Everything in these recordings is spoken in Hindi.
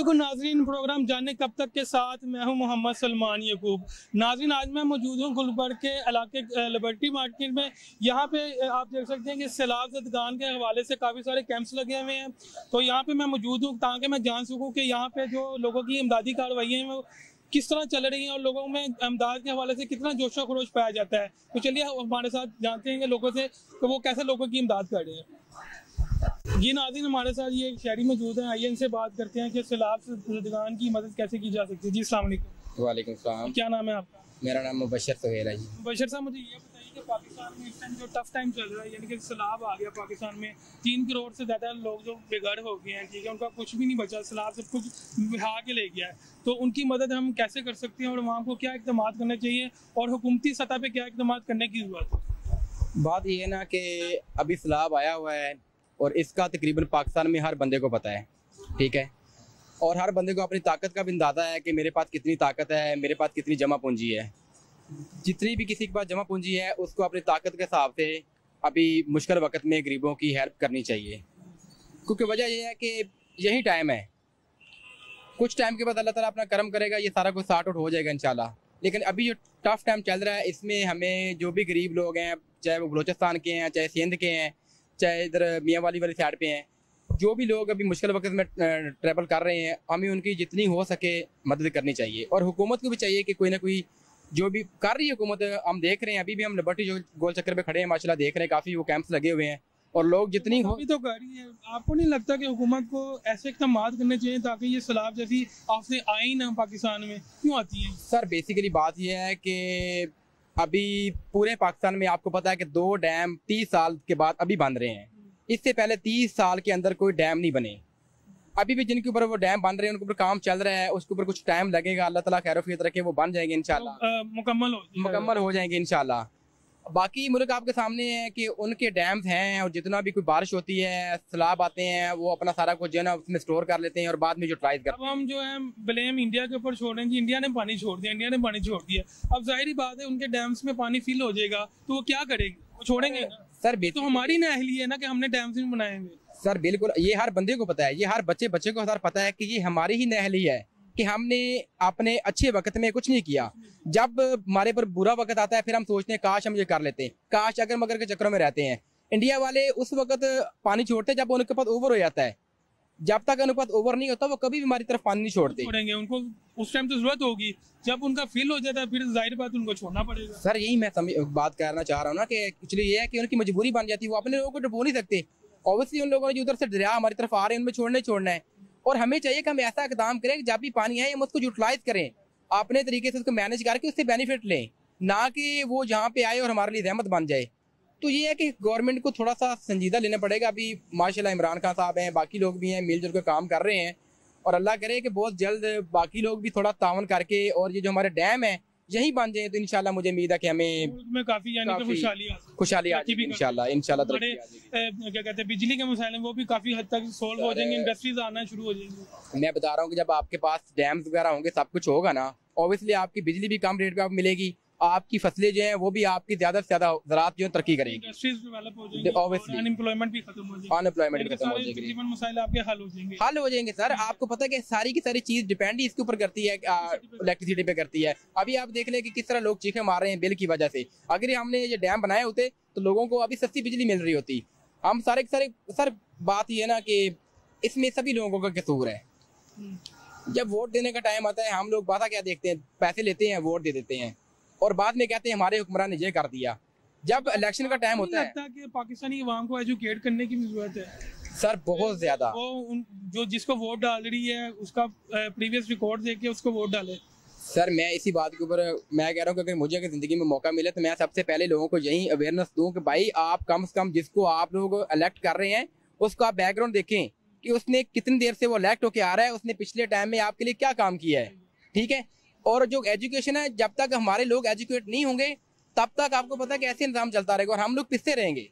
अस्सलामुअलैकुम नाज़रीन, प्रोग्राम जाने कब तक के साथ मैं हूं मोहम्मद सलमान यकूब। नाज़रीन, आज मैं मौजूद हूं गुलबर्ग के इलाके लिबर्टी मार्केट में। यहाँ पे आप देख सकते हैं कि सैलाब ज़दगान के हवाले से काफ़ी सारे कैंप्स लगे हुए हैं। तो यहाँ पे मैं मौजूद हूँ ताकि मैं जान सकूँ कि यहाँ पे जो लोगों की इमदादी कार्रवाइयाँ हैं वो किस तरह चल रही हैं और लोगों में इमदाद के हवाले से कितना जोशो खरोश पाया जाता है। तो चलिए हमारे साथ जानते हैं कि लोगों से कि वो कैसे लोगों की इमदाद कर रहे हैं। जी नाज़रीन, हमारे साथ ये एक शहरी मौजूद है, आइए इनसे बात करते हैं कि सैलाब ज़दगान की मदद कैसे की जा सकती है। जी अस्सलाम वालेकुम। वालेकुम सलाम। क्या नाम है आपका? मेरा नाम मुबशर सुहेल है जी। बशर साहब, मुझे ये बताइए कि पाकिस्तान में इस टाइम जो टफ टाइम चल रहा है, यानी कि सैलाब आ गया पाकिस्तान में, 3 करोड़ से ज़्यादा लोग जो बेघर हो गए हैं, ठीक है, उनका कुछ भी नहीं बचा, सैलाब सब कुछ बहा के ले गया है। तो उनकी मदद हम कैसे कर सकते हैं और वहाँ को क्या इक़दाम करने चाहिए और हुकूमती सतह पर क्या इक़दाम करने की ज़रूरत है? बात ये है ना कि अभी सैलाब आया हुआ है और इसका तकरीबन पाकिस्तान में हर बंदे को पता है, ठीक है, और हर बंदे को अपनी ताकत का भी अंदाज़ा है कि मेरे पास कितनी ताकत है, मेरे पास कितनी जमा पूंजी है। जितनी भी किसी के पास जमा पूंजी है उसको अपनी ताकत के हिसाब से अभी मुश्किल वक्त में गरीबों की हेल्प करनी चाहिए, क्योंकि वजह यह है कि यही टाइम है। कुछ टाइम के बाद अल्लाह ताला अपना करम करेगा, ये सारा कुछ सॉर्ट आउट हो जाएगा इंशाल्लाह। लेकिन अभी जो टफ टाइम चल रहा है इसमें हमें जो भी गरीब लोग हैं, चाहे वो बलोचिस्तान के हैं, चाहे सिंध के हैं, चाहे इधर मियाँ वाली साइड पे हैं, जो भी लोग अभी मुश्किल वक्त में ट्रैवल कर रहे हैं, हमें उनकी जितनी हो सके मदद करनी चाहिए। और हुकूमत को भी चाहिए कि कोई ना कोई जो भी कर रही है हुकूमत, हम देख रहे हैं अभी भी हम लिबर्टी जो गोल चक्कर पे खड़े हैं, माशाल्लाह देख रहे हैं काफ़ी वो कैंप्स लगे हुए हैं और लोग जितनी हो तो कर रही है। आपको नहीं लगता कि हुकूमत को ऐसे इक़दाम करने चाहिए ताकि ये सैलाब जैसी आफतें आई ना पाकिस्तान में? क्यों आती हैं सर? बेसिकली बात यह है कि अभी पूरे पाकिस्तान में आपको पता है कि 2 डैम 30 साल के बाद अभी बन रहे हैं। इससे पहले 30 साल के अंदर कोई डैम नहीं बने। अभी भी जिनके ऊपर वो डैम बन रहे हैं उनके ऊपर काम चल रहा है, उसके ऊपर कुछ टाइम लगेगा, अल्लाह ताला खैर-ओ-आफियत रखे, वो बन जाएंगे इंशाल्लाह, मुकम्मल हो जाएंगे इंशाल्लाह। बाकी मुल्क आपके सामने है कि उनके डैम्स हैं और जितना भी कोई बारिश होती है, सैलाब आते हैं, वो अपना सारा कुछ जो है ना उसमें स्टोर कर लेते हैं और बाद में यूटिलाइज करते हैं। अब हम जो है ब्लेम इंडिया के ऊपर छोड़ रहे हैं कि इंडिया ने पानी छोड़ दिया, इंडिया ने पानी छोड़ दिया। अब जाहिर बात है उनके डैम्स में पानी फिल हो जाएगा तो वो क्या करेंगे? वो छोड़ेंगे ना सर। तो हमारी नाअहली है ना कि हमने डैम्स नहीं बनाएंगे। सर बिल्कुल, ये हर बंदे को पता है, ये हर बच्चे को सर पता है कि ये हमारी ही नाअहली है कि हमने अपने अच्छे वक्त में कुछ नहीं किया। जब हमारे पर बुरा वक्त आता है फिर हम सोचते हैं काश हम ये कर लेते हैं, काश अगर मगर के चक्करों में रहते हैं। इंडिया वाले उस वक्त पानी छोड़ते जब उनके पास ओवर हो जाता है, जब तक उनके पास ओवर नहीं होता वो कभी भी हमारी तरफ पानी नहीं छोड़ते। उनको उस टाइम तो जरूरत होगी, जब उनका फील हो जाता है फिर जाहिर बात उनको छोड़ना पड़ेगा। सर यही मैं बात करना चाह रहा हूँ ना कि एक्चुअली ये है कि उनकी मजबूरी बन जाती है, वो अपने लोगों को डुबो नहीं सकते। ऑब्वियसली उन लोगों ने जो उधर से दरिया हमारी तरफ आ रहे हैं उनमें छोड़ना है और हमें चाहिए कि हम ऐसा इकदाम करें कि जब भी पानी है हम उसको यूटिलाइज करें, अपने तरीके से उसको मैनेज करके उससे बेनिफिट लें, ना कि वो जहाँ पे आए और हमारे लिए रहमत बन जाए। तो ये है कि गवर्नमेंट को थोड़ा सा संजीदा लेना पड़ेगा। अभी माशाल्लाह इमरान खान साहब हैं, बाकी लोग भी हैं, मिलजुल कर काम कर रहे हैं और अल्लाह करे कि बहुत जल्द बाकी लोग भी थोड़ा तावन करके और ये जो हमारे डैम है यही बन जाए तो इंशाल्लाह मुझे उम्मीद है कि हमें काफी खुशहाली आ जाएगी इंशाल्लाह। क्या कहते हैं बिजली के मसाइल हैं वो भी काफी हद तक सोल्व हो जाएंगे, इंडस्ट्रीज आना शुरू हो जाएंगी। मैं बता रहा हूँ कि जब आपके पास डैम्स वगैरह होंगे, सब कुछ होगा ना, ऑब्वियसली आपकी बिजली भी कम रेट पे आपको मिलेगी, आपकी फसलें जो हैं वो भी आपकी ज्यादा से ज्यादा ज़राअत जो तरक्की करेगी, इंडस्ट्रीज डेवलप हो जाएंगी, ऑब्वियसली अनएम्प्लॉयमेंट भी खत्म हो जाएगी, जीवन मसाइल आपके हल हो जाएंगे। सर आपको पता है कि सारी की सारी चीज डिपेंड ही इसके ऊपर करती है, इलेक्ट्रिसिटी पे करती है। अभी आप देख लें कि किस तरह लोग चीखे मार रहे हैं बिल की वजह से। अगर हमने ये डैम बनाए होते तो लोगों को अभी सस्ती बिजली मिल रही होती। हम सारे सर बात ये है ना कि इसमें सभी लोगों का कसूर है। जब वोट देने का टाइम आता है हम लोग बात क्या देखते हैं, पैसे लेते हैं, वोट दे देते हैं और बाद में कहते हैं हमारे हुक्मरान ने ये कर दिया। जब इलेक्शन का टाइम होता है कि पाकिस्तानी अवाम को एजुकेट करने की भी जरूरत है सर, बहुत ज्यादा। वो जो जिसको वोट डाल रही है उसका प्रीवियस रिकॉर्ड देख के उसको वोट डाले। सर मैं इसी बात के ऊपर मैं कह रहा हूँ कि अगर मुझे अगर जिंदगी में मौका मिले तो मैं सबसे पहले लोगों को यही अवेयरनेस दूं कि भाई आप कम से कम जिसको आप लोग इलेक्ट कर रहे हैं उसको आप बैकग्राउंड देखें कि उसने कितनी देर से वो इलेक्ट होके आ रहा है, उसने पिछले टाइम में आपके लिए क्या काम किया है, ठीक है। और जो एजुकेशन है, जब तक हमारे लोग एजुकेट नहीं होंगे तब तक आपको पता है कि ऐसे निज़ाम चलता रहेगा और हम लोग पिसते रहेंगे।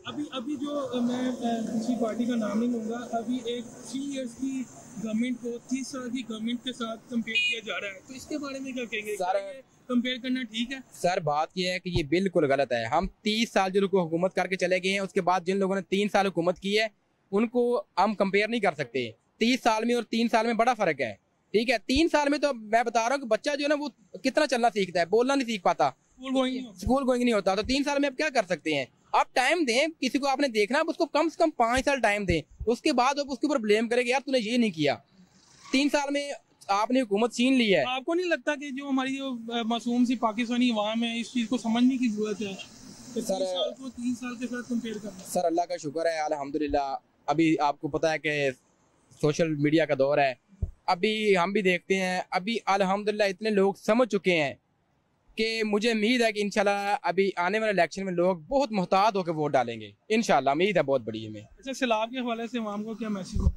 अभी जो मैं किसी पार्टी का नाम नहीं लूँगा, अभी एक 3 इयर्स की गवर्नमेंट को 30 साल की गवर्नमेंट के साथ कंपेयर किया जा रहा है, तो इसके बारे में क्या कहेंगे? सर कंपेयर करना ठीक है? सर बात यह है कि ये बिल्कुल गलत है। हम 30 साल जो लोग हुकूमत करके चले गए हैं, उसके बाद जिन लोगों ने 3 साल हुकूमत की है उनको हम कंपेयर नहीं कर सकते। 30 साल में और 3 साल में बड़ा फर्क है। ठीक है, 3 साल में तो मैं बता रहा हूँ कि बच्चा जो है ना वो कितना चलना सीखता है, बोलना नहीं सीख पाता, स्कूल गोइंग नहीं होता। तो 3 साल में आप क्या कर सकते हैं? आप टाइम दें, किसी को आपने देखना, उसको कम से कम 5 साल टाइम दें, उसके बाद आप उसके ऊपर ब्लेम करेंगे यार तूने ये नहीं किया। 3 साल में आपने हुकूमत छीन ली है। आपको नहीं लगता कि जो हमारी जो मासूम सी पाकिस्तानी अवाम है इस चीज़ को समझने की जरूरत है? सर 3 साल के साथ कंपेयर करना। सर अल्लाह का शुक्र है, अल्हम्दुलिल्लाह। अभी आपको पता है कि सोशल मीडिया का दौर है, अभी हम भी देखते हैं, अभी अल्हम्दुलिल्लाह इतने लोग समझ चुके हैं कि मुझे उम्मीद है कि इंशाल्लाह अभी आने वाले इलेक्शन में लोग बहुत मुहतात होकर वोट डालेंगे, इंशाल्लाह उम्मीद है बहुत बड़ी हमें। अच्छा, सैलाब के हवाले से अवाम को क्या मैसेज है?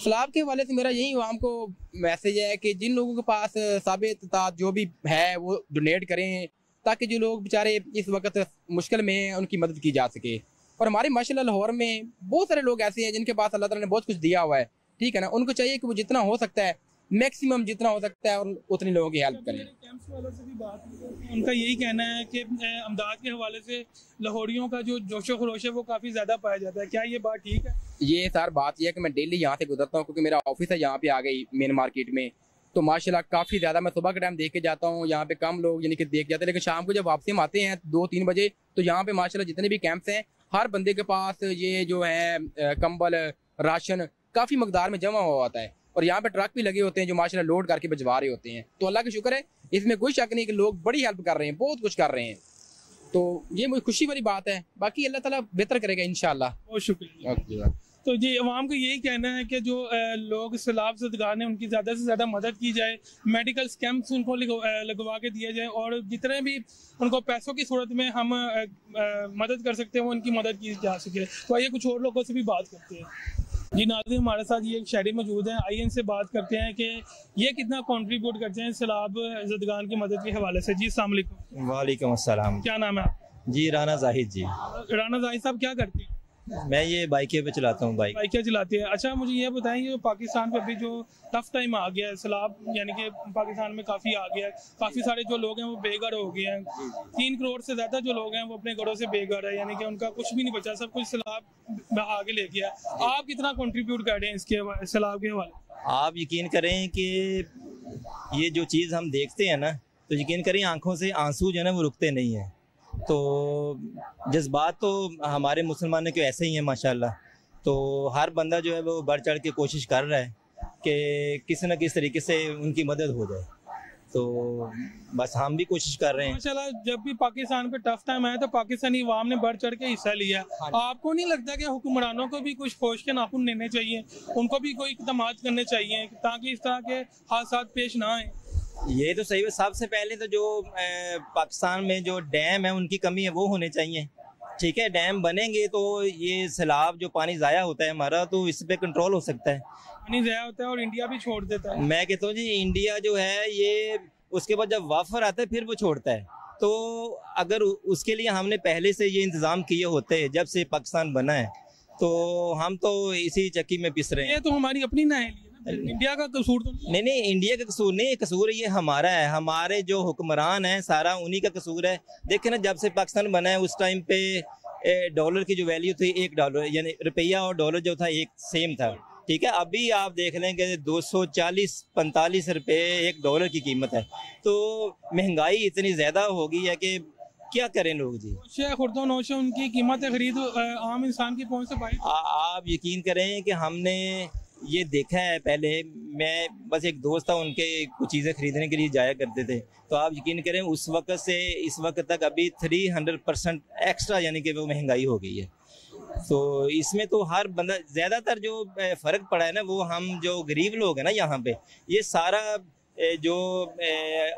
सैलाब के हवाले से मेरा यही अवाम को मैसेज है कि जिन लोगों के पास साबित इत्तात जो भी है वो डोनेट करें, ताकि जो लोग बेचारे इस वक्त मुश्किल में हैं उनकी मदद की जा सके। और हमारे माशाल्लाह लाहौर में बहुत सारे लोग ऐसे हैं जिनके पास अल्लाह ताला ने बहुत कुछ दिया हुआ है, ठीक है ना। उनको चाहिए कि वो जितना हो सकता है, मैक्सिमम जितना हो सकता है, और उतने लोगों की हेल्प करें। कैंप्स वालों से भी बात की, उनका यही कहना है कि अमदाद के हवाले से लाहौरियों का जो जोशो खरोश है वो काफ़ी ज़्यादा पाया जाता है। क्या ये बात ठीक है? ये सर बात यह है कि मैं डेली यहाँ से गुजरता हूँ, क्योंकि मेरा ऑफिस है यहाँ पे आ गई मेन मार्केट में, तो माशाल्लाह काफ़ी ज़्यादा मैं सुबह के टाइम देख के जाता हूँ, यहाँ पे कम लोग यानी कि देख जाते हैं, लेकिन शाम को जब वापसी हम आते हैं 2-3 बजे, तो यहाँ पे माशाल्लाह जितने भी कैंप्स हैं हर बंदे के पास ये जो है कंबल, राशन काफ़ी मकदार में जमा हुआ होता है, और यहाँ पे ट्रक भी लगे होते हैं जो माशाल्लाह लोड करके भिजवा रहे होते हैं। तो अल्लाह का शुक्र है, इसमें कोई शक नहीं कि लोग बड़ी हेल्प कर रहे हैं, बहुत कुछ कर रहे हैं, तो ये मुझे खुशी वाली बात है। बाकी अल्लाह ताला बेहतर करेगा इंशाल्लाह। बहुत शुक्रिया। तो जी अवाम का यही कहना है कि जो लोग सैलाब ज़दगान हैं उनकी ज़्यादा से ज़्यादा मदद की जाए, मेडिकल कैंप्स उनको लगवा के दिए जाए, और जितने भी उनको पैसों की सूरत में हम मदद कर सकते हैं वो उनकी मदद की जा सके। तो आइए कुछ और लोगों से भी बात करते हैं। जी नाज़रीन, हमारे साथ ये एक शायरी मौजूद है, आइए इनसे बात करते हैं कि ये कितना कंट्रीब्यूट करते हैं सैलाब ज़दगान की मदद के हवाले से। जी अस्सलाम वालेकुम। वालेकुम अस्सलाम। क्या नाम है आपका? जी राना जाहिद जी। राना जाहिद साहब क्या करते हैं? मैं ये बाइकें पे चलाता हूँ, बाइकें चलाती है। अच्छा, मुझे ये बताएं, जो पाकिस्तान पे अभी जो टफ टाइम आ गया है, सैलाब यानी कि पाकिस्तान में काफ़ी आ गया है, काफ़ी सारे जो लोग हैं वो बेघर हो गए हैं, 3 करोड़ से ज़्यादा जो लोग हैं वो अपने घरों से बेघर है, यानी कि उनका कुछ भी नहीं बचा, सब कुछ सैलाब आगे ले गया। आप कितना कंट्रीब्यूट कर रहे हैं इसके सैलाब के हवाले? आप यकीन करें कि ये जो चीज़ हम देखते हैं ना, तो यकीन करें आंखों से आंसू जो है ना वो रुकते नहीं हैं। तो जज्बात तो हमारे मुसलमानों के ऐसे ही हैं माशाल्लाह। तो हर बंदा जो है वो बढ़ चढ़ के कोशिश कर रहा है कि किसी न किसी तरीके से उनकी मदद हो जाए, तो बस हम भी कोशिश कर रहे हैं। माशाल्लाह, जब भी पाकिस्तान पे टफ टाइम आया तो पाकिस्तानी अवाम ने बढ़ चढ़ के हिस्सा लिया। आपको नहीं लगता कि हुक्मरानों को भी कुछ फौज के नाखून लेने चाहिए, उनको भी कोई इक़दाम करने चाहिए ताकि इस तरह के हादसा पेश ना आए? ये तो सही है। सबसे पहले तो जो पाकिस्तान में जो डैम है उनकी कमी है वो होने चाहिए, ठीक है। डैम बनेंगे तो ये सैलाब जो पानी ज़ाया होता है हमारा, तो इस पे कंट्रोल हो सकता है। पानी ज़ाया होता है और इंडिया भी छोड़ देता है। मैं कहता हूँ जी, इंडिया जो है ये उसके बाद जब वाफर आता है फिर वो छोड़ता है। तो अगर उसके लिए हमने पहले से ये इंतज़ाम किए होते हैं जब से पाकिस्तान बना है, तो हम तो इसी चक्की में पिस रहे हैं। ये तो हमारी अपनी नाअहली है ना, इंडिया का कसूर तो नहीं, इंडिया का कसूर नहीं, कसूर ये हमारा है। हमारे जो हुक्मरान हैं सारा उन्हीं का कसूर है। देखें ना, जब से पाकिस्तान बना है उस टाइम पे डॉलर की जो वैल्यू थी $1, यानी रुपया और डॉलर जो था एक सेम था, ठीक है। अभी आप देख लें कि 240-45 रुपये $1 की कीमत है। तो महंगाई इतनी ज़्यादा हो गई है कि क्या करें लोग जी। नौशे उनकी कीमत खरीद आम इंसान की पहुंच से बाहर। आप यकीन करें कि हमने ये देखा है। पहले मैं बस एक दोस्त था, उनके कुछ चीज़ें खरीदने के लिए जाया करते थे, तो आप यकीन करें उस वक्त से इस वक्त तक अभी 300% एक्स्ट्रा यानी कि वो महंगाई हो गई है। तो इसमें तो हर बंदा, ज़्यादातर जो फ़र्क पड़ा है ना वो हम जो गरीब लोग हैं ना यहाँ पे, ये सारा जो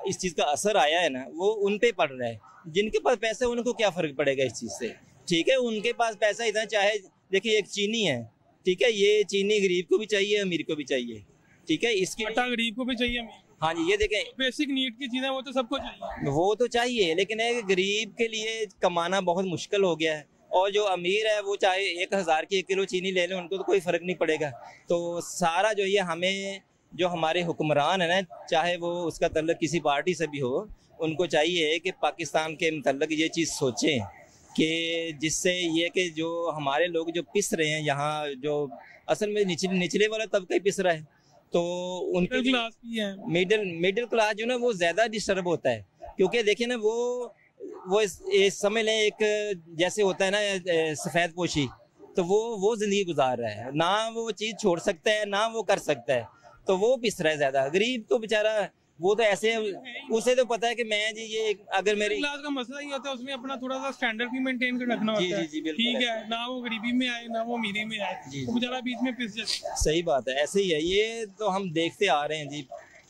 इस चीज़ का असर आया है ना वो उन पे पड़ रहा है। जिनके पास पैसा है उनको क्या फ़र्क पड़ेगा इस चीज़ से, ठीक है। उनके पास पैसा इतना, चाहे देखिए एक चीनी है, ठीक है, ये चीनी गरीब को भी चाहिए अमीर को भी चाहिए, ठीक है। इसकी आटा गरीब को भी चाहिए, हाँ जी, ये देखें बेसिक नीड की चीज़ें वो तो सबको चाहिए, वो तो चाहिए, लेकिन एक गरीब के लिए कमाना बहुत मुश्किल हो गया है। और जो अमीर है वो चाहे 1000 की 1 किलो चीनी ले लें, उनको तो कोई फ़र्क नहीं पड़ेगा। तो सारा जो ये हमें जो हमारे हुक्मरान है ना, चाहे वो उसका तल्लुक किसी पार्टी से भी हो, उनको चाहिए कि पाकिस्तान के मतलब ये चीज़ सोचें कि जिससे ये कि जो हमारे लोग जो पिस रहे हैं यहाँ, जो असल में निचले वाला तबका ही पिस रहा है, तो उनके क्लास की है, मिडिल क्लास जो ना वो ज़्यादा डिस्टर्ब होता है। क्योंकि देखिए ना वो इस समझ लें एक जैसे होता है ना सफ़ेद पोशी, तो वो ज़िंदगी गुजार रहा है, ना वो चीज़ छोड़ सकता है ना वो कर सकता है, तो वो पिस रहा है ज़्यादा। गरीब तो बेचारा वो तो ऐसे, उसे तो पता है कि मैं जी ये अगर मेरी क्लास का मसला ही होता है, उसमें अपना थोड़ा सा स्टैंडर्ड भी मेंटेन कर रखना होता है। ठीक है, ना वो गरीबी में आए ना वो अमीरी में आए, तो बेचारा बीच में पिस जाए। सही बात है, ऐसे ही है, ये तो हम देखते आ रहे हैं जी।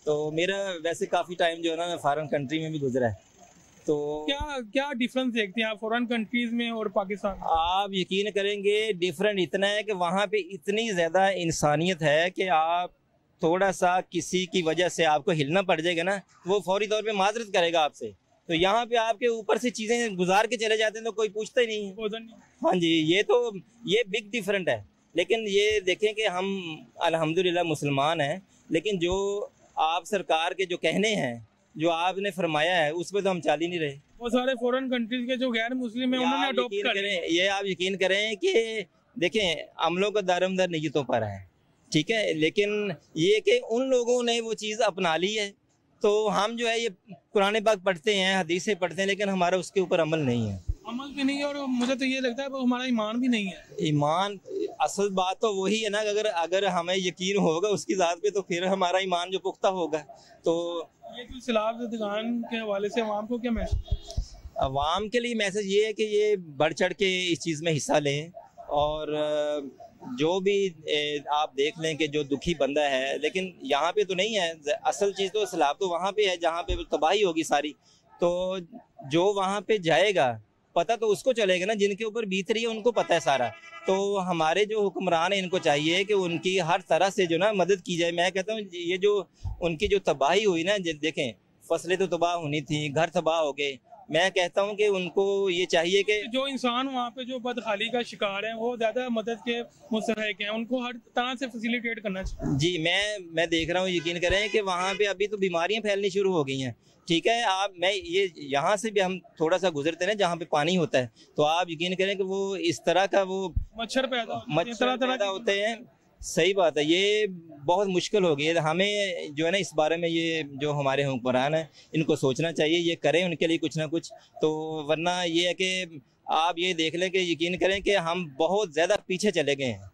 तो मेरा वैसे काफ़ी टाइम जो है ना फॉरेन कंट्री में भी गुजरा है, तो क्या डिफरेंस देखते हैं आप फॉरेन कंट्रीज में और पाकिस्तान? आप यकीन करेंगे डिफरेंट इतना है कि वहाँ पे इतनी ज़्यादा इंसानियत है कि आप थोड़ा सा किसी की वजह से आपको हिलना पड़ जाएगा ना, वो फौरी तौर पे माजरत करेगा आपसे। तो यहाँ पे आपके ऊपर से चीज़ें गुजार के चले जाते हैं तो कोई पूछता ही नहीं है। हाँ जी, ये बिग डिफरेंट है। लेकिन ये देखें कि हम अल्हम्दुलिल्लाह मुसलमान हैं, लेकिन जो आप सरकार के जो कहने हैं, जो आपने फरमाया है, उस पर तो हम चाल ही नहीं रहे। वो सारे फॉरेन कंट्रीज के जो गैर मुस्लिम है उन्होंने अडॉप्ट कर लिया। ये आप यकीन करें कि देखें अमलों का दारमदार नीयतों पर है, ठीक है, लेकिन ये कि उन लोगों ने वो चीज़ अपना ली है, तो हम जो है ये कुरान पाक पढ़ते हैं, हदीसें पढ़ते हैं, लेकिन हमारा उसके ऊपर अमल नहीं है। अमल भी नहीं है, और मुझे तो ये लगता है वो हमारा ईमान भी नहीं है। ईमान, असल बात तो वही है ना, अगर हमें यकीन होगा उसकी ज़ात पे, तो फिर हमारा ईमान जो पुख्ता होगा। तो ये जो सैलाब ज़दगान के हवाले से अवाम को क्या मैसेज? अवाम के लिए मैसेज ये है कि ये बढ़ चढ़ के इस चीज़ में हिस्सा लें, और जो भी आप देख लें कि जो दुखी बंदा है, लेकिन यहाँ पे तो नहीं है, असल चीज़ तो सैलाब तो वहाँ पे है जहाँ पे तबाही होगी सारी। तो जो वहाँ पे जाएगा पता तो उसको चलेगा ना, जिनके ऊपर बीत रही है उनको पता है सारा। तो हमारे जो हुक्मरान हैं इनको चाहिए कि उनकी हर तरह से जो ना मदद की जाए। मैं कहता हूँ ये जो उनकी जो तबाही हुई ना, देखें फसलें तो तबाह होनी थी, घर तबाह हो गए, मैं कहता हूँ कि उनको ये चाहिए कि जो इंसान वहाँ पे जो बदहाली का शिकार है वो ज़्यादा मदद के मुस्तहिक हैं, उनको हर तरह से फैसिलिटेट करना चाहिए। जी, मैं देख रहा हूँ, यकीन करें कि वहाँ पे अभी तो बीमारियाँ फैलनी शुरू हो गई हैं, ठीक है। मैं ये यहाँ से भी हम थोड़ा सा गुजरते हैं जहाँ पे पानी होता है, तो आप यकीन करें कि वो इस तरह का वो मच्छर पैदा होते हैं। सही बात है, ये बहुत मुश्किल हो गई है। हमें जो है ना इस बारे में ये जो हमारे हुक्मरान हैं इनको सोचना चाहिए, ये करें उनके लिए कुछ ना कुछ। तो वरना ये है कि आप ये देख लें कि यकीन करें कि हम बहुत ज़्यादा पीछे चले गए हैं,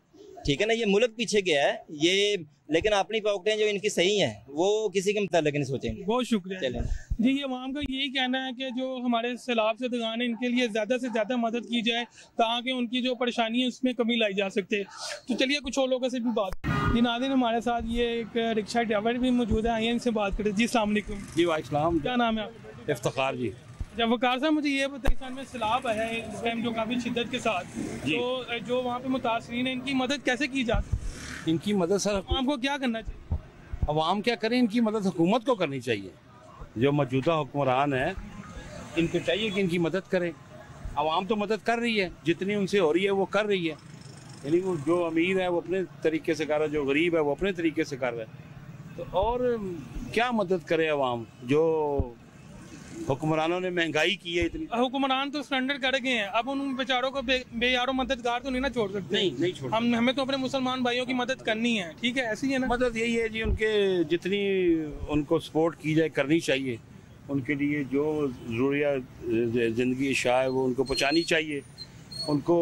ठीक है ना। ये मुल्क पीछे गया है ये, लेकिन अपनी पॉकेटें जो इनकी सही हैं वो किसी के मुताबिक नहीं सोचेंगे। बहुत शुक्रिया। चलें जी, ये अवाम का यही कहना है कि जो हमारे सैलाब ज़दगान है इनके लिए ज़्यादा से ज़्यादा मदद की जाए ताकि उनकी जो परेशानी है उसमें कमी लाई जा सकते। तो चलिए कुछ और लोगों से भी बात। जी नाज़रीन, हमारे साथ ये एक रिक्शा ड्राइवर भी मौजूद है, आइए इनसे बात करें। जी अस्सलाम वालेकुम। जी वालेकुम, क्या नाम है आपका? इफ्तिखार जी। जब वकार साहब मुझे ये पाकिस्तान में सैलाब है इस टाइम जो काफ़ी शिद्दत के साथ, तो जो वहाँ पे मुतासरीन है इनकी मदद कैसे की जा सकती है? इनकी मदद सर आवाम को क्या करना चाहिए? अवाम क्या करें, इनकी मदद हुकूमत को करनी चाहिए। जो मौजूदा हुक्मरान है इनको चाहिए कि इनकी मदद करें। अवाम तो मदद कर रही है, जितनी उनसे हो रही है वो कर रही है, यानी वो जो अमीर है वो अपने तरीके से कर रहा है, जो गरीब है वो अपने तरीके से कर रहा है। तो और क्या मदद करे अवाम, जो हुक्मरानों ने महंगाई की है इतनी। हुक्मरान तो सरेंडर कर गए हैं, अब उन बेचारों को बेयारो मददगार तो नहीं ना छोड़ सकते। नहीं छोड़, हमें तो अपने मुसलमान भाइयों की मदद करनी है, ठीक है, ऐसी है ना। मदद यही है जी, उनके जितनी उनको सपोर्ट की जाए करनी चाहिए। उनके लिए जो ज़रूरियात ज़िंदगी अशिया है वो उनको पहुँचानी चाहिए। उनको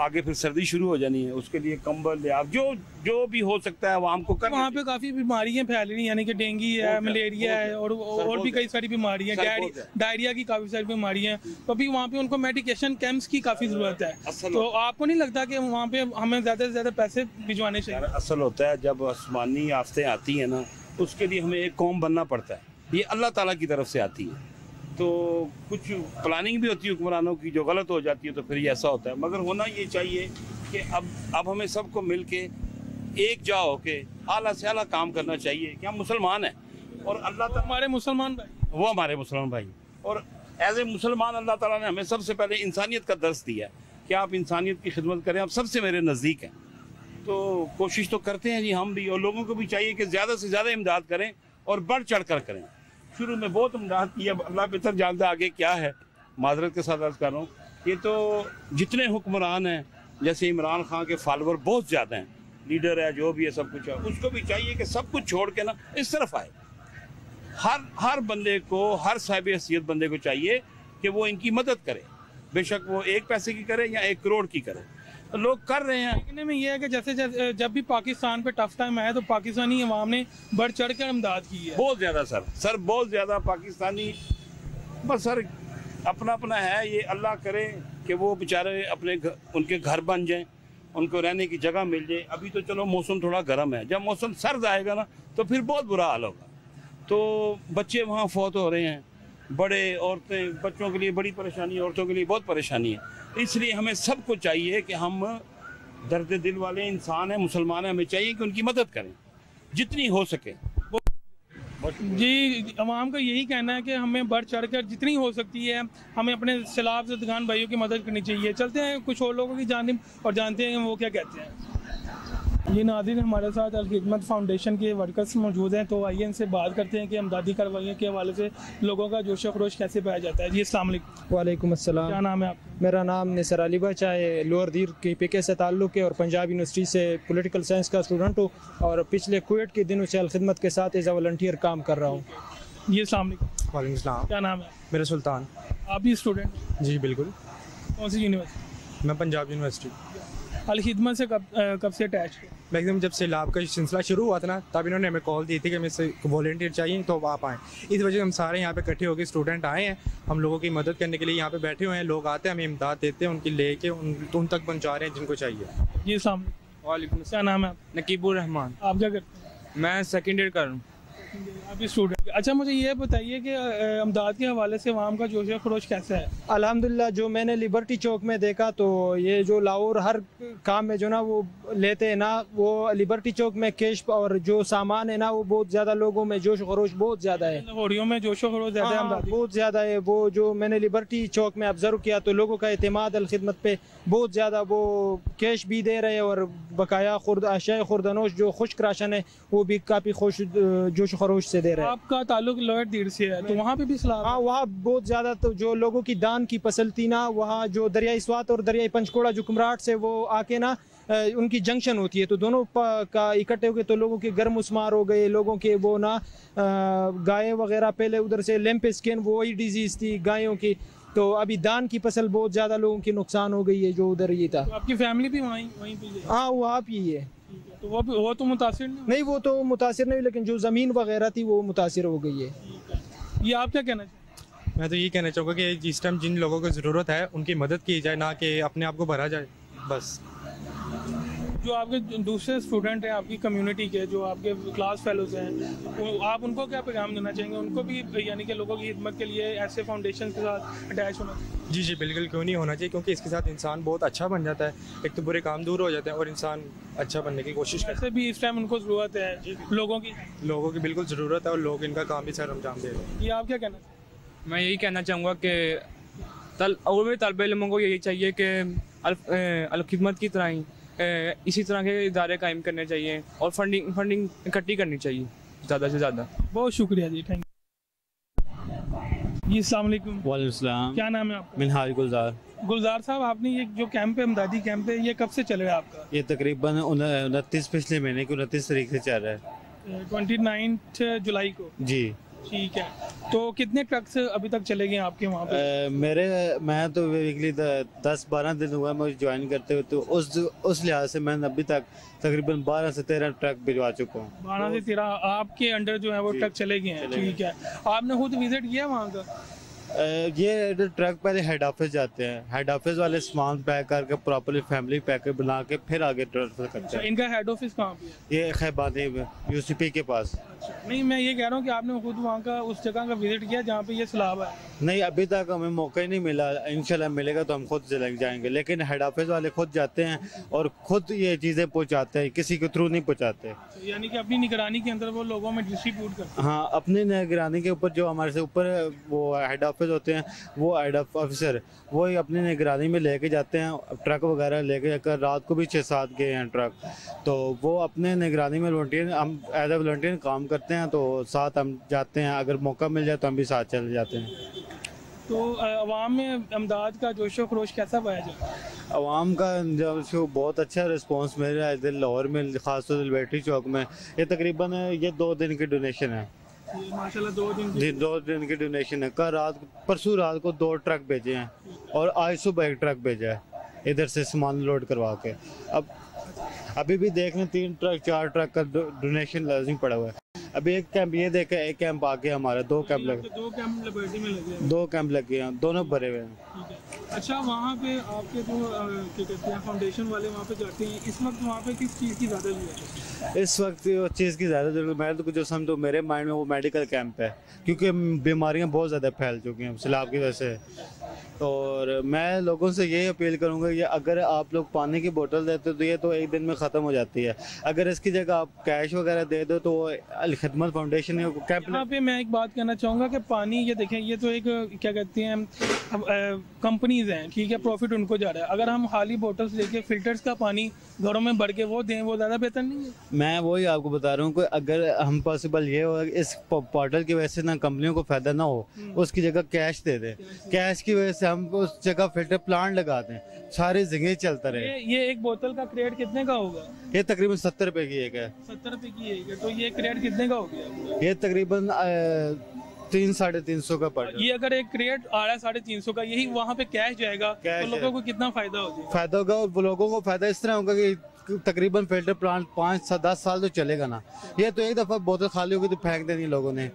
आगे फिर सर्दी शुरू हो जानी है, उसके लिए कंबल या जो भी हो सकता है आवाम को करना। वहाँ पे काफ़ी बीमारियाँ फैल रही हैं, यानी कि डेंगू है, मलेरिया है और भी कई सारी बीमारियाँ, डायरिया की काफ़ी सारी बीमारियाँ हैं। तो अभी वहाँ पे उनको मेडिकेशन कैंप्स की काफ़ी ज़रूरत है। तो आपको नहीं लगता कि वहाँ पे हमें ज़्यादा से ज़्यादा पैसे भिजवाने चाहिए? असल होता है जब आसमानी आफतें आती हैं ना, उसके लिए हमें एक कौम बनना पड़ता है, ये अल्लाह ताला की तरफ से आती है। तो कुछ प्लानिंग भी होती है हुक्मरानों की, जो गलत हो जाती है तो फिर ये ऐसा होता है। मगर होना ये चाहिए कि अब हमें सबको मिल के एक जा होके आला से आला काम करना चाहिए कि हम मुसलमान हैं और अल्लाह ताला हमारे मुसलमान भाई, वो हमारे मुसलमान भाई, और एज ए मुसलमान अल्लाह ताला ने हमें सबसे पहले इंसानियत का दर्स दिया कि आप इंसानियत की खिदमत करें, आप सबसे मेरे नज़दीक हैं। तो कोशिश तो करते हैं जी हम भी, और लोगों को भी चाहिए कि ज़्यादा से ज़्यादा इमदाद करें और बढ़ चढ़ कर करें। शुरू में बहुत इमदाद की, अब अल्लाह बेहतर जानता आगे क्या है, माजरत के साथ अर्ज़ कर रहा हूँ। ये तो जितने हुक्मरान हैं, जैसे इमरान खान के फॉलोअर बहुत ज़्यादा हैं, लीडर है जो भी है सब कुछ है, उसको भी चाहिए कि सब कुछ छोड़ के ना इस तरफ आए। हर बंदे को, हर साहिब हैसियत बंदे को चाहिए कि वो इनकी मदद करे, बेशक वो 1 पैसे की करे या 1 करोड़ की करे, तो लोग कर रहे हैं। देखने में ये है कि जैसे जब भी पाकिस्तान पे टफ टाइम आया तो पाकिस्तानी अवाम ने बढ़ चढ़ कर इमदाद की है। बहुत ज़्यादा सर बहुत ज़्यादा पाकिस्तानी, बस सर अपना अपना है। ये अल्लाह करे कि वो बेचारे अपने उनके घर बन जाएं, उनको रहने की जगह मिल जाए। अभी तो चलो मौसम थोड़ा गर्म है, जब मौसम सर्द आएगा ना तो फिर बहुत बुरा हाल होगा। तो बच्चे वहाँ फौत हो रहे हैं, बड़े, औरतें, बच्चों के लिए बड़ी परेशानी, औरतों के लिए बहुत परेशानी है। इसलिए हमें सबको चाहिए कि हम दर्द दिल वाले इंसान हैं, मुसलमान हैं, हमें चाहिए कि उनकी मदद करें जितनी हो सके। जी, अवाम का यही कहना है कि हमें बढ़ चढ़ कर जितनी हो सकती है हमें अपने सैलाब ज़दगान भाइयों की मदद करनी चाहिए। चलते हैं कुछ और लोगों की जानिब और जानते हैं वो क्या कहते हैं। ये नाज़रीन, हमारे साथ अल खिदमत फाउंडेशन के वर्कर्स मौजूद हैं, तो आइए इनसे बात करते हैं कि इमदादी कार्रवाइयों के हवाले से लोगों का जोश खरोश कैसे पाया जाता है। जी अस्सलाम वालेकुम। वालेकुम अस्सलाम। क्या नाम है आपका? मेरा नाम निसर अली बचा है, लोअर दीर के पीके से ताल्लुक़ है और पंजाब यूनिवर्सिटी से पॉलिटिकल साइंस का स्टूडेंट हूँ और पिछले कुवैत के दिनों से अल खिदमत के साथ एज अ वॉलंटियर काम कर रहा हूँ। जी अस्सलाम वालेकुम। वालेकुम अस्सलाम। क्या नाम है? मेरा सुल्तान। आप भी स्टूडेंट? जी बिल्कुल। कौन सी यूनिवर्सिटी? मैं पंजाब यूनिवर्सिटी। अल खिदमत से कब से अटैच है? मैक्सिमम जब सैलाब का सिलसिला शुरू हुआ था ना, तब इन्होंने हमें कॉल दी थी कि हमें से वॉलंटियर चाहिए तो आप आएँ। इस वजह से हम सारे यहाँ पे इकट्ठे होकर स्टूडेंट आए हैं, हम लोगों की मदद करने के लिए यहाँ पे बैठे हुए हैं। लोग आते हैं, हमें इमदाद देते हैं, उनकी लेके उन तक पहुँचा रहे हैं जिनको चाहिए। जी अस्सलाम वालेकुम। क्या नाम है आप? नकीबुर रहमान। आप क्या करते हैं? मैं सेकेंड ईयर कर रहा हूँ। आप भी स्टूडेंट? अच्छा, मुझे ये बताइए कि इमदाद के हवाले से अवाम का जोश खरोश कैसा है? अल्हम्दुलिल्लाह, जो मैंने लिबर्टी चौक में देखा तो ये जो लाहौर हर काम में जो ना वो लेते हैं ना, वो लिबर्टी चौक में कैश और जो सामान है ना वो बहुत ज़्यादा लोगों में जोश खरोश बहुत ज़्यादा है। लाहौरियों में जोश खरोश ज़्यादा है इमदादी? बहुत ज़्यादा है। वो जो मैंने लिबर्टी चौक में ऑब्जर्व किया तो लोगों का एतमाद अल खिदमत पे बहुत ज़्यादा, वो कैश भी दे रहे हैं और बकाया अशाए खुर्दनोश जो खुश्क राशन है वो भी काफ़ी खुश जोश खरोश से दे रहे हैं। आपका ताल्लुक लोअर दीर से है, तो वहाँ पे भी सलाब? हाँ, वहाँ बहुत ज़्यादा। तो जो लोगों की दान की फसल थी ना, वहाँ जो दरियाई स्वात और दरियाई पंचकोड़ा जो कुमराट से वो आके ना उनकी जंक्शन होती है, तो दोनों का इकट्ठे हो गए तो लोगों के घर मुस्मार हो गए, लोगों के वो ना गाय वगैरह, पहले उधर से लेम्प स्किन वो वही डिजीज़ थी गायों की, तो अभी दान की फसल बहुत ज़्यादा लोगों की नुकसान हो गई है जो उधर ये था। तो आपकी फैमिली भी वहीं पे है? हाँ, वो आप ही है। तो वो तो मुतासिर नहीं, वो तो मुतासिर नहीं, लेकिन जो ज़मीन वगैरह थी वो मुतासिर हो गई है। ये आप क्या कहना चाहिए? मैं तो यही कहना चाहूँगा कि जिस टाइम जिन लोगों को ज़रूरत है उनकी मदद की जाए, ना कि अपने आप को भरा जाए बस। जो आपके दूसरे स्टूडेंट हैं आपकी कम्युनिटी के, जो आपके क्लास फेलोज हैं, आप उनको क्या पैगाम देना चाहेंगे? उनको भी यानी कि लोगों की खिदमत के लिए ऐसे फाउंडेशन के साथ अटैच होना चाहिए? जी जी बिल्कुल, क्यों नहीं होना चाहिए, क्योंकि इसके साथ इंसान बहुत अच्छा बन जाता है। एक तो बुरे काम दूर हो जाते हैं और इंसान अच्छा बनने की कोशिश करता वैसे भी इस टाइम उनको ज़रूरत है, लोगों की बिल्कुल ज़रूरत है और लोग इनका काम भी सर अंजाम दे रहे हैं। ये आप क्या कहना? मैं यही कहना चाहूँगा कि और भी तलब इल्मों को यही चाहिए कि अल खिदमत की तरह ही इसी तरह के इदारे कायम करने चाहिए और फंडिंग इकट्ठी करनी चाहिए ज़्यादा से ज़्यादा। बहुत शुक्रिया जी, थैंक यू। जी अस्सलाम वालेकुम। वालेकुम सलाम। क्या नाम है आपका? मिनहाज गुलजार। गुलजार साहब, आपने ये जो कैंप है, इमदादी कैंप है, ये कब से चल रहा है आपका? ये तकरीबन 29 पिछले महीने की 29 तारीख से चल रहा है। 29 जुलाई को? जी ठीक है। तो कितने ट्रक्स अभी तक चले गए आपके वहाँ पे? मैं तो वीकली 10-12 दिन हुआ मुझे ज्वाइन करते हुए, तो उस लिहाज से मैंने अभी तक तकरीबन 12 से 13 ट्रक भिजवा चुका हूँ। 12 से 13 आपके अंडर जो है वो ट्रक चले गए हैं? ठीक है। आपने खुद विजिट किया वहाँ का? ये ट्रक पहले हेड ऑफिस जाते हैं, हेड ऑफिस वाले सामान पैक करके प्रॉपर्ली फैमिली पैकेट बना के फिर आगे ट्रांसफर करते हैं। इनका हेड ऑफिस कहाँ पे है? ये खैबानी में यूसीपी के पास। नहीं, मैं ये कह रहा हूँ कि आपने खुद वहाँ का उस जगह का विजिट किया जहाँ पे ये सैलाब है? नहीं, अभी तक हमें मौका ही नहीं मिला। इंशाल्लाह मिलेगा तो हम खुद चले जाएंगे, लेकिन हेड ऑफिस वाले खुद जाते हैं और खुद ये चीज़ें पहुँचाते हैं, किसी के थ्रू नहीं पहुँचाते। यानी कि अपनी निगरानी के अंदर वो लोगों में डिस्ट्रीब्यूट करते हैं? हाँ, अपनी निगरानी के ऊपर जो हमारे से ऊपर वो हेड ऑफिस होते हैं, वो हेड ऑफिसर वो ही अपनी निगरानी में लेके जाते हैं। ट्रक वगैरह लेके जाकर रात को भी 6-7 गए हैं ट्रक, तो वो अपने निगरानी में वॉलंटियर, हम एज ए वॉलंटियर काम करते हैं, तो साथ हम जाते हैं। अगर मौका मिल जाए तो हम भी साथ चले जाते हैं। तो अवाम में अमदाद का जोशो खरोश कैसा पाया जाता है? आवाम का जो बहुत अच्छा रिस्पांस मिल रहा है लाहौर में, खासतौर से बैटरी चौक में। ये तकरीबन ये 2 दिन की डोनेशन है माशाल्लाह, 2 दिन जी, 2 दिन की डोनेशन है। परसों रात को 2 ट्रक भेजे हैं और आज सुबह 1 ट्रक भेजा है इधर से सामान लोड करवा के। अब अभी भी देख लें 3 ट्रक 4 ट्रक का डोनेशन लाजिम पड़ा हुआ है। अभी एक कैंप ये देखा, एक कैंप आ गया हमारा, 2 कैंप लगे, 2 कैंप लिबर्टी में लगे हैं। 2 कैंप लगे हैं, दोनों भरे हुए हैं। ठीक है। अच्छा, वहाँ पे आपके जो क्या कहते हैं फाउंडेशन वाले वहाँ पे जाते हैं, इस वक्त वहाँ पे किस चीज़ की ज़्यादा जरूरत है? इस वक्त उस चीज़ की ज़्यादा जरूरत, मैं तो जो समझो मेरे माइंड में वो मेडिकल कैंप है, क्योंकि बीमारियां बहुत ज़्यादा फैल चुकी हैं सैलाब की वजह से। और मैं लोगों से यही अपील करूंगा कि अगर आप लोग पानी की बोतल देते हो तो ये तो एक दिन में ख़त्म हो जाती है, अगर इसकी जगह आप कैश वगैरह दे दो तो अल खिदमत फाउंडेशन है कैंप। यहाँ पे मैं एक बात कहना चाहूँगा कि पानी, ये देखें, ये तो एक क्या कहते हैं कंपनीज हैं, ठीक है, प्रॉफिट उनको जा रहा है। अगर हम खाली बोतल्स लेके फिल्टर्स का पानी घरों में भर के वो दें, वो ज़्यादा बेहतर नहीं है? मैं वही आपको बता रहा हूँ कि अगर हम पॉसिबल ये हो इस पोर्टल की वजह से ना कंपनियों को फ़ायदा ना हो, उसकी जगह कैश दे दें, कैश की वजह से हम उस जगह फिल्टर प्लांट लगा दें, सारी जिंदगी चलता रहे। ये एक बोतल का क्रेट कितने का होगा? ये तकरीबन 70 रुपए की एक है। 70 रुपए की एक है, तो ये क्रेट कितने का हो गया? ये तकरीबन 300-350 का पड़ रहा है। ये अगर एक क्रेट आ रहा है 350 का, यही वहाँ पे कैश जाएगा तो लोगों को कितना फायदा हो जाएगा? फायदा होगा, और लोगों को फायदा इस तरह होगा कि तकरीबन फिल्टर प्लांट 5-10 साल तो चलेगा ना। ये तो एक दफ़ा बोतल खाली होगी तो फेंक देनी लोगों ने।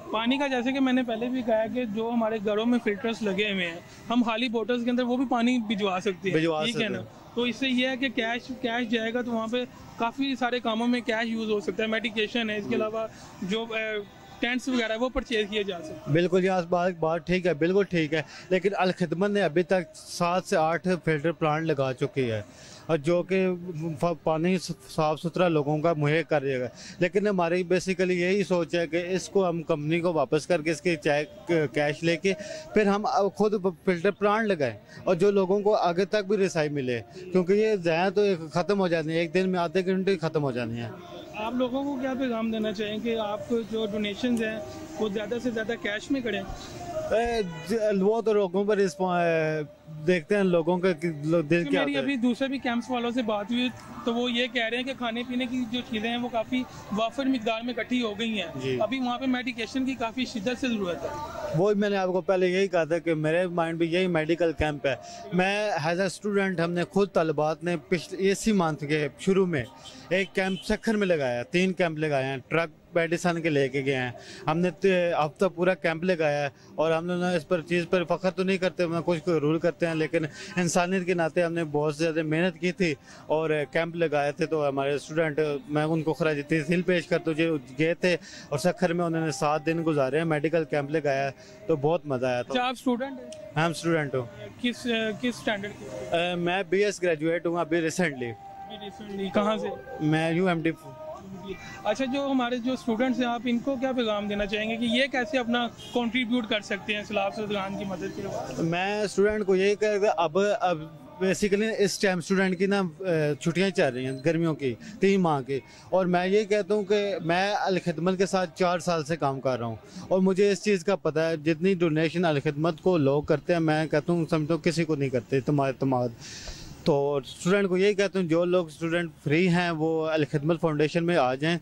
पानी का, जैसे कि मैंने पहले भी कहा कि जो हमारे घरों में फिल्टर्स लगे हुए हैं, हम खाली बोतल्स के अंदर वो भी पानी भिजवा सकते हैं, ठीक है ना? तो इससे ये है कि कैश जाएगा तो वहाँ पे काफ़ी सारे कामों में कैश यूज़ हो सकता है, मेडिकेशन है, इसके अलावा जो टेंट्स वगैरह वो परचेज किए जा सकते हैं। बिल्कुल, ये बात ठीक है, बिल्कुल ठीक है, लेकिन अल खिदमत ने अभी तक 7 से 8 फिल्टर प्लांट लगा चुकी है और जो कि पानी साफ़ सुथरा लोगों का मुहैया कर देगा। लेकिन हमारी बेसिकली यही सोच है कि इसको हम कंपनी को वापस करके इसके कैश लेके फिर हम खुद फिल्टर प्लांट लगाएं और जो लोगों को आगे तक भी रिसाई मिले, क्योंकि ये ज़ाया तो ख़त्म हो जानी है, एक दिन में आधे घंटे ख़त्म हो जानी है। आप लोगों को क्या पैगाम देना चाहें कि आप जो डोनेशंस हैं वो ज़्यादा से ज़्यादा कैश में करें? वो तो लोगों पर देखते हैं लोगों का दिल क्या होता है। अभी दूसरे भी कैंप्स वालों से बात हुई तो वो ये कह रहे हैं कि खाने पीने की जो चीज़ें हैं वो काफ़ी वाफर मिकदार में इकट्ठी हो गई हैं, अभी वहाँ पे मेडिकेशन की काफ़ी शिद्दत से ज़रूरत है। वो मैंने आपको पहले यही कहा था कि मेरे माइंड में यही मेडिकल कैंप है। मैं एज ए स्टूडेंट, हमने खुद तलबात ने पिछले इसी मंथ के शुरू में एक कैंप सखर में लगाया, 3 कैंप लगाए हैं, ट्रक मेडिसन के लेके गए हैं हमने, हफ्ता पूरा कैंप लगाया है। और हम लोग इस पर चीज़ पर फ़ख्र तो नहीं करते, हम कुछ रूल करते हैं, लेकिन इंसानियत के नाते हमने बहुत ज़्यादा मेहनत की थी और कैंप लगाए थे। तो हमारे स्टूडेंट, मैं उनको खराज तहसील पेश करते जो गए थे और सखर में उन्होंने 7 दिन गुजारे हैं, मेडिकल कैंप लगाया, तो बहुत मज़ा आया था। आप स्टूडेंट हैं? हम स्टूडेंट हूँ। किस स्टैंडर्ड के? मैं BS ग्रेजुएट हूँ अभी रिसेंटली। कहाँ से? मैं UMD। अच्छा, जो हमारे जो स्टूडेंट्स हैं, आप इनको क्या पैगाम देना चाहेंगे कि ये कैसे अपना कंट्रीब्यूट कर सकते हैं सैलाब ज़दगान की मदद के? मैं स्टूडेंट को यही कहूँगा, अब बेसिकली इस टाइम स्टूडेंट की ना छुट्टियां चल रही हैं गर्मियों की 3 माह की, और मैं ये कहता हूँ कि मैं अल खिदमत के साथ 4 साल से काम कर रहा हूँ और मुझे इस चीज़ का पता है, जितनी डोनेशन अल खिदमत को लोग करते हैं, मैं कहता हूँ समझो किसी को नहीं करते तुम्हारे। तो स्टूडेंट को यही कहता हूँ, जो लोग स्टूडेंट फ्री हैं वो अल खिदमत फाउंडेशन में आ जाएं।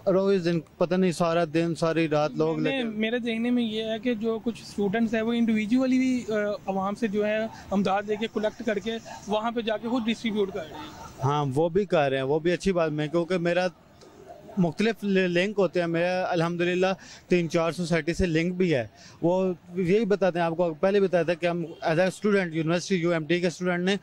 रोज़ दिन पता नहीं सारा दिन सारी रात लोग मेरे देखने में ये है कि जो कुछ स्टूडेंट्स हैं वो इंडिविजुअली भी आवाम से जो है अमदाद लेके कलेक्ट करके वहाँ पे जाके खुद डिस्ट्रीब्यूट कर रहे हैं। हाँ, वो भी कर रहे हैं, वो भी अच्छी बात है, क्योंकि मेरा मुख्तलिफ लिंक होते हैं, मेरा अल्हम्दुलिल्लाह 3-4 सोसाइटी से लिंक भी है। वो यही बताते हैं, आपको पहले बताया था कि हम as a student university UMD के स्टूडेंट ने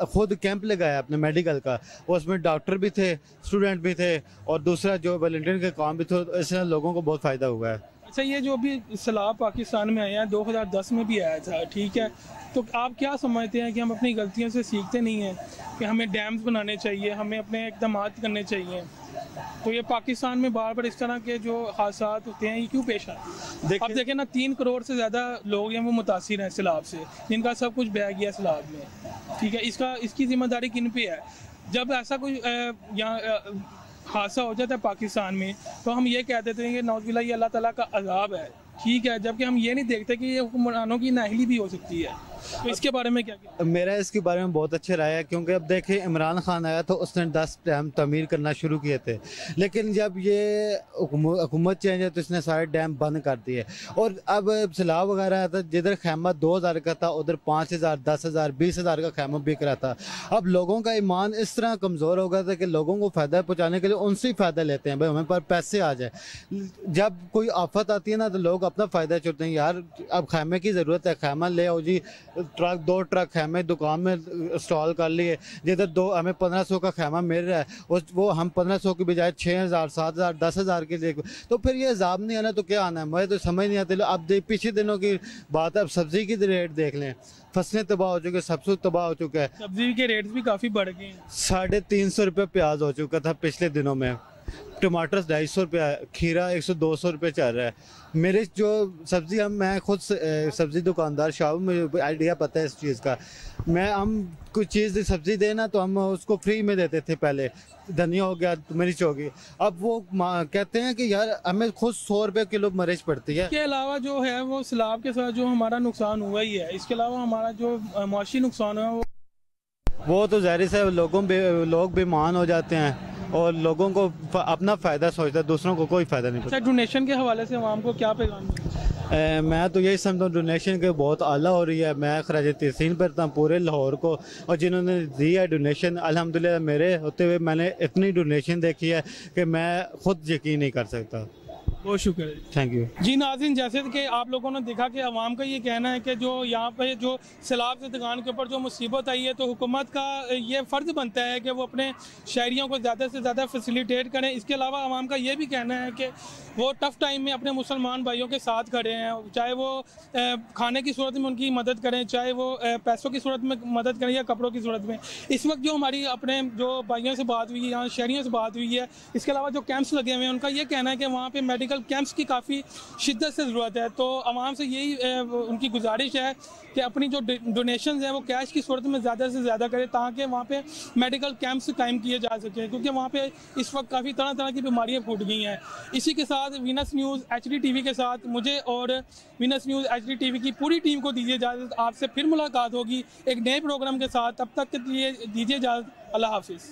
खुद कैंप लगाया अपने मेडिकल का, उसमें डॉक्टर भी थे, स्टूडेंट भी थे और दूसरा जो वॉलंटियर के काम भी थे, इससे लोगों को बहुत फ़ायदा हुआ है। अच्छा, ये जो अभी सैलाब पाकिस्तान में आया है 2010 में भी आया था, ठीक है, तो आप क्या समझते हैं कि हम अपनी गलतियों से सीखते नहीं हैं कि हमें डैम्स बनाने चाहिए, हमें अपने इक़दाम करने चाहिए? तो ये पाकिस्तान में बार बार इस तरह के जो हादसात होते हैं ये क्यों पेश आते हैं? अब देखें ना, 3 करोड़ से ज़्यादा लोग हैं वो मुतासिर हैं सैलाब से, जिनका सब कुछ बह गया सैलाब में, ठीक है, इसकी जिम्मेदारी किन पे है? जब ऐसा कोई यहाँ हादसा हो जाता है पाकिस्तान में तो हम ये कह देते हैं कि नौज़बिल्लाह ये अल्लाह ताला का अज़ाब है, ठीक है, जबकि हम ये नहीं देखते कि ये हुक्मरानों की नाअहली भी हो सकती है, तो इसके बारे में क्या कहते मेरा इसके बारे में बहुत अच्छी राय है, क्योंकि अब देखिए इमरान खान आया तो उसने 10 डैम तमीर करना शुरू किए थे, लेकिन जब ये हुकूमत चेंज है तो इसने सारे डैम बंद कर दिए। और अब सैलाब वगैरह आया था, जिधर खैमा 2000 का था उधर 5000, 10,000, 20,000 का खैमा बिक रहा था। अब लोगों का ईमान इस तरह कमज़ोर हो गया था कि लोगों को फ़ायदा पहुँचाने के लिए उनसे ही फ़ायदा लेते हैं, भाई हमें पर पैसे आ जाए। जब कोई आफत आती है ना तो लोग अपना फ़ायदा चुनते हैं, यार अब खैमे की ज़रूरत है, खैमा ले आओ जी, ट्रक 2 ट्रक खैमे दुकान में इंस्टॉल कर लिए, जिधर हमें 1500 का खैमा मिल रहा है वो हम 1500 की बजाय 6000, 7000, 10,000 के लिए, तो फिर ये हिसाब नहीं है ना, तो क्या आना है, मुझे तो समझ नहीं आती। अब पिछले दिनों की बात है, अब सब्जी की रेट देख लें, फसलें तबाह हो चुकी है, सब कुछ तबाह हो चुका है। सब्जी के रेट्स भी काफ़ी बढ़ गए हैं। 350 रुपये प्याज हो चुका था पिछले दिनों में, टमाटर 250 रुपये, खीरा 100-200 रुपये चल रहा है। मेरे जो सब्ज़ी मैं खुद सब्ज़ी दुकानदार शाहब, मुझे आइडिया पता है इस चीज़ का। हम कुछ चीज़ सब्ज़ी देना तो हम उसको फ्री में देते थे पहले, धनिया हो गया, मिर्च होगी, अब वो कहते हैं कि यार हमें खुद 100 रुपये किलो मिर्च पड़ती है। इसके अलावा जो है वो सैलाब के साथ जो हमारा नुकसान हुआ ही है, इसके अलावा हमारा जो माशी नुकसान हुआ वो तो ज़ाहिर से लोग बेईमान हो जाते हैं और लोगों को अपना फ़ायदा सोचता है, दूसरों को कोई फ़ायदा नहीं। अच्छा, डोनेशन के हवाले से आवाम को क्या पैगाम है? मैं तो यही समझता हूँ डोनेशन के बहुत आला हो रही है। मैं खराज तहसीन करता हूँ पूरे लाहौर को, और जिन्होंने दी है डोनेशन, अल्हम्दुलिल्लाह मेरे होते हुए मैंने इतनी डोनेशन देखी है कि मैं ख़ुद यकीन नहीं कर सकता। बहुत शुक्र है, थैंक यू जी। नाज़रीन, जैसे कि आप लोगों ने देखा कि अवाम का ये कहना है कि जो यहाँ पे जो सैलाब ज़दगान के ऊपर जो मुसीबत आई है, तो हुकूमत का ये फ़र्ज़ बनता है कि वो अपने शहरियों को ज़्यादा से ज़्यादा फैसिलिटेट करें। इसके अलावा अवाम का ये भी कहना है कि वो टफ़ टाइम में अपने मुसलमान भाइयों के साथ खड़े हैं, चाहे वो खाने की सूरत में उनकी मदद करें, चाहे वो पैसों की सूरत में मदद करें या कपड़ों की सूरत में। इस वक्त जो हमारी अपने जो भाइयों से बात हुई है, यहाँ शहरियों से बात हुई है, इसके अलावा जो कैंप्स लगे हुए हैं, उनका ये कहना है कि वहाँ पर मेडिकल कैंप्स की काफ़ी शिद्दत से ज़रूरत है। तो आवाम से यही उनकी गुजारिश है कि अपनी जो डोनेशन है वो कैश की सूरत में ज़्यादा से ज़्यादा करें, ताकि वहाँ पे मेडिकल कैंप्स कायम किए जा सकें, क्योंकि वहाँ पे इस वक्त काफ़ी तरह तरह की बीमारियाँ फूट गई हैं। इसी के साथ वीनस न्यूज़ HD TV के साथ मुझे और वीनस न्यूज़ HD TV की पूरी टीम को दीजिए इजाज़त। आपसे फिर मुलाकात होगी एक नए प्रोग्राम के साथ, तब तक के लिए दीजिए इजाज़त। अल्लाह हाफिज़।